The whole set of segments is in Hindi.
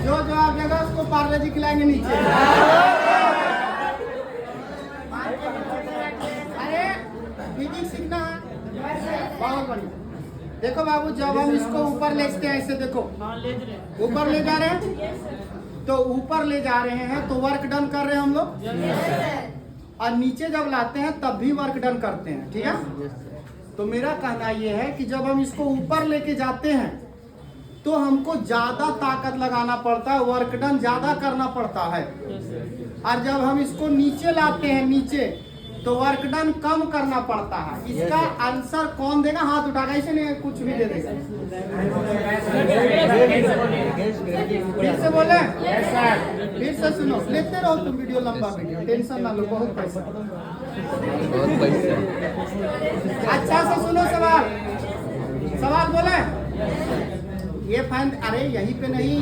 जो जवाब देगा उसको पार्ले जी खिलाएंगे नीचे। अरे फिजिक्स सीखना है, बहुत बढ़िया। देखो बाबू, जब हम इसको ऊपर लेते हैं ऐसे, देखो ऊपर ले जा रहे हैं, तो ऊपर ले जा रहे हैं तो वर्क डन कर रहे हैं हम लोग, और नीचे जब लाते हैं तब भी वर्क डन करते हैं, ठीक है। तो मेरा कहना यह है कि जब हम इसको ऊपर लेके जाते हैं तो हमको ज्यादा ताकत लगाना पड़ता है, वर्क डन ज्यादा करना पड़ता है, और जब हम इसको नीचे लाते हैं नीचे तो वर्क डन कम करना पड़ता है। इसका आंसर कौन देगा? हाथ उठाएगा, इसे नहीं कुछ भी दे देगा। फिर से बोले, फिर से सुनो, लेते रहो तुम वीडियो, लंबा वीडियो, टेंशन ना लो, बहुत पैसा। अच्छा से सुनो सवाल, सवाल बोले। ये फैन, अरे यहीं पे नहीं,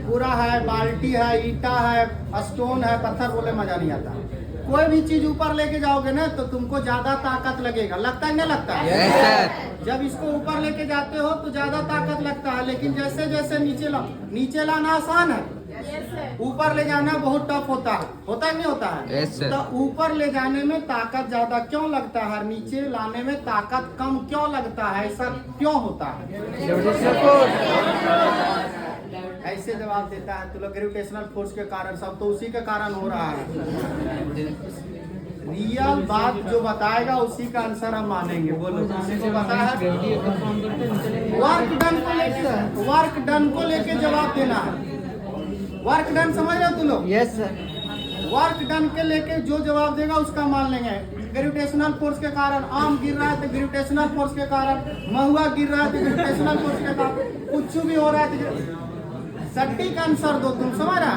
पूरा है, बाल्टी है, ईटा है, स्टोन है, पत्थर, बोले मजा नहीं आता। कोई भी चीज ऊपर लेके जाओगे ना तो तुमको ज्यादा ताकत लगेगा, लगता है नहीं लगता है? yes, जब इसको ऊपर लेके जाते हो तो ज्यादा ताकत लगता है, लेकिन जैसे जैसे नीचे लाना आसान है, ऊपर ले जाना बहुत टफ होता है नहीं होता है? yes, तो ऊपर ले जाने में ताकत ज्यादा क्यों लगता है, नीचे लाने में ताकत कम क्यों लगता है, ऐसा क्यों होता है? ऐसे जवाब देता है तो लोग, ग्रेविटेशनल फोर्स के कारण, सब तो उसी के कारण हो रहा है। रियल बात जो बताएगा उसी का आंसर हम मानेंगे। बोलो, किसी को पता है? वर्क डन को लेके जवाब देना है। वर्क डन समझ रहे हो तुम लोग? Yes sir. वर्क डन के लेके जो जवाब देगा उसका मान लेंगे। ग्रेविटेशनल फोर्स के कारण आम गिर रहा है तो ग्रेविटेशनल फोर्स के कारण, महुआ गिर रहा है तो ग्रेविटेशनल फोर्स के कारण, कुछ भी हो रहा है तो सटीक आंसर दो। तुम समझ रहे?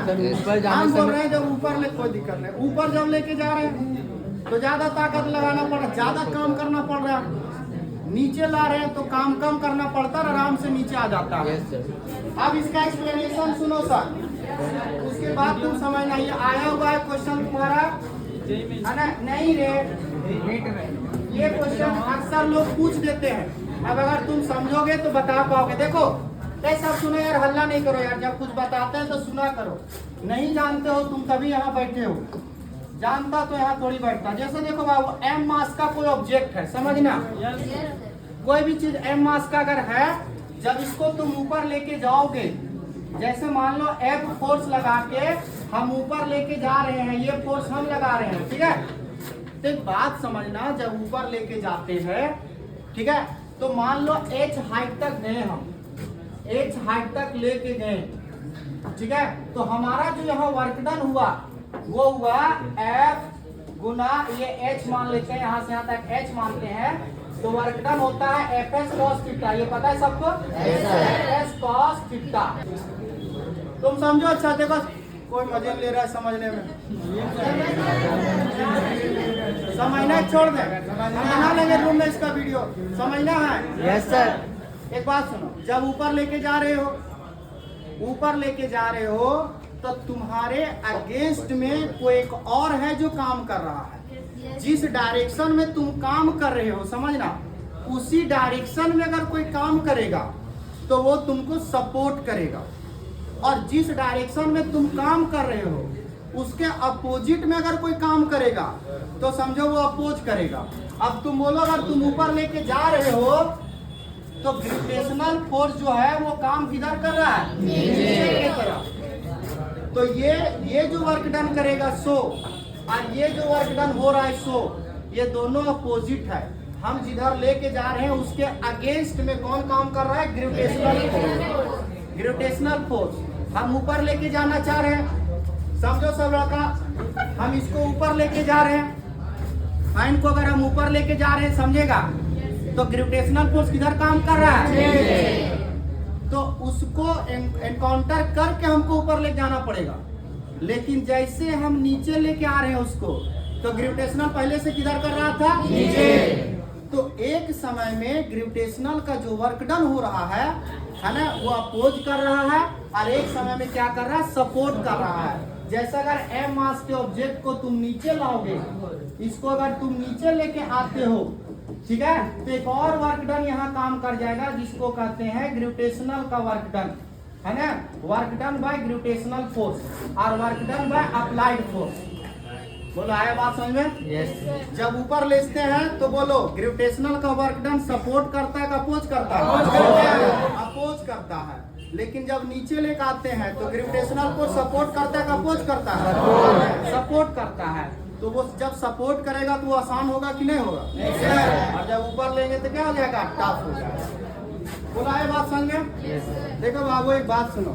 हम बोल रहे हैं जब ऊपर ले, कोई दिक्कत नहीं, ऊपर जब लेके जा रहे हैं तो ज्यादा ताकत लगाना पड़ रहा है, ज्यादा काम करना पड़ रहा है। नीचे ला रहे हैं तो काम कम करना पड़ता है, आराम से नीचे आ जाता है। अब इसका एक्सप्लेनेशन सुनो सर, उसके बाद तुम समझना। ये आया हुआ है क्वेश्चन तुम्हारा, है ना? नहीं रे, ये क्वेश्चन अक्सर लोग पूछ देते हैं। अब अगर तुम समझोगे तो बता पाओगे। देखो सब सुनो यार, हल्ला नहीं करो यार, जब कुछ बताते हैं तो सुना करो। नहीं जानते हो तुम तभी यहाँ बैठे हो, जानता तो यहाँ थोड़ी बैठता। जैसे देखो बाबू, एम मास का कोई ऑब्जेक्ट है, समझना, कोई भी चीज एम मास का अगर है, जब इसको तुम ऊपर लेके जाओगे, जैसे मान लो एफ फोर्स लगा के हम ऊपर लेके जा रहे हैं, ये फोर्स हम लगा रहे हैं, ठीक है। तो एक बात समझना, जब ऊपर लेके जाते हैं, ठीक है, तो मान लो एच हाइट तक गए, हम एच हाइट तक लेके गए, ठीक है। तो हमारा जो यहाँ वर्क डन हुआ वो हुआ एफ गुना ये एच मान लेते हैं, यहाँ से यहाँ तक एच मानते हैं, तो वर्क डन होता है एफ एस कॉस थीटा। ये पता है सबको? F S cos theta. तुम समझो। अच्छा देखो, कोई मजे ले रहा है समझने में, समझना छोड़ दे, बना लेंगे रूम में इसका वीडियो, समझना है? Yes sir. एक बात सुनो, जब ऊपर लेके जा रहे हो, ऊपर लेके जा रहे हो तो तुम्हारे अगेंस्ट में कोई एक और है जो काम कर रहा है। जिस डायरेक्शन में तुम काम कर रहे हो, समझना, उसी डायरेक्शन में अगर कोई काम करेगा तो वो तुमको सपोर्ट करेगा, और जिस डायरेक्शन में तुम काम कर रहे हो उसके अपोजिट में अगर कोई काम करेगा तो समझो वो अपोज करेगा। अब तुम बोलो, अगर तुम ऊपर लेके जा रहे हो तो ग्रेविटेशनल फोर्स जो है वो काम किधर कर रहा है? नीचे की तरफ। तो ये जो वर्क डन करेगा सो, और ये जो वर्क डन हो रहा है सो, ये दोनों अपोजिट है। हम जिधर लेके जा रहे हैं उसके अगेंस्ट में कौन काम कर रहा है? Gravitational force. ग्रेविटेशनल फोर्स हम ऊपर लेके जाना चाह रहे हैं, समझो सब लड़का, हम इसको ऊपर लेके जा रहे हैं, फाइन को अगर हम ऊपर लेके जा रहे हैं, समझेगा, तो ग्रेविटेशनल फोर्स किधर काम कर रहा है? तो उसको एनकाउंटर करके हमको ऊपर ले जाना पड़ेगा। लेकिन जैसे हम नीचे लेके आ रहे हैं उसको, तो ग्रेविटेशनल पहले से किधर कर रहा था? नीचे। तो एक समय में ग्रेविटेशनल का जो वर्क डन हो रहा है ना, वो अपोज कर रहा है, और एक समय में क्या कर रहा है? सपोर्ट कर रहा है। जैसे अगर एम मास के ऑब्जेक्ट को तुम नीचे लाओगे, इसको अगर तुम नीचे लेके आते हो, ठीक है, तो एक और वर्क डन यहाँ काम कर जाएगा जिसको कहते हैं ग्रेविटेशनल का वर्क डन। है ना, work done by gravitational force और work done by applied force. बोलो आया बात समझ में? यस। जब ऊपर लेते हैं तो बोलो ग्रेविटेशनल का वर्क डन सपोर्ट करता है, अपोज करता है? अपोज करता है। लेकिन जब नीचे लेकर आते हैं तो ग्रेविटेशनल फोर्स सपोर्ट करता है, अपोज करता है? सपोर्ट करता है। तो वो जब सपोर्ट करेगा तो वो आसान होगा कि नहीं होगा? और जब ऊपर लेंगे तो क्या हो जाएगा? टफ हो जाएगा। बोला है बात समझ में? यस। देखो बाबू एक बात सुनो,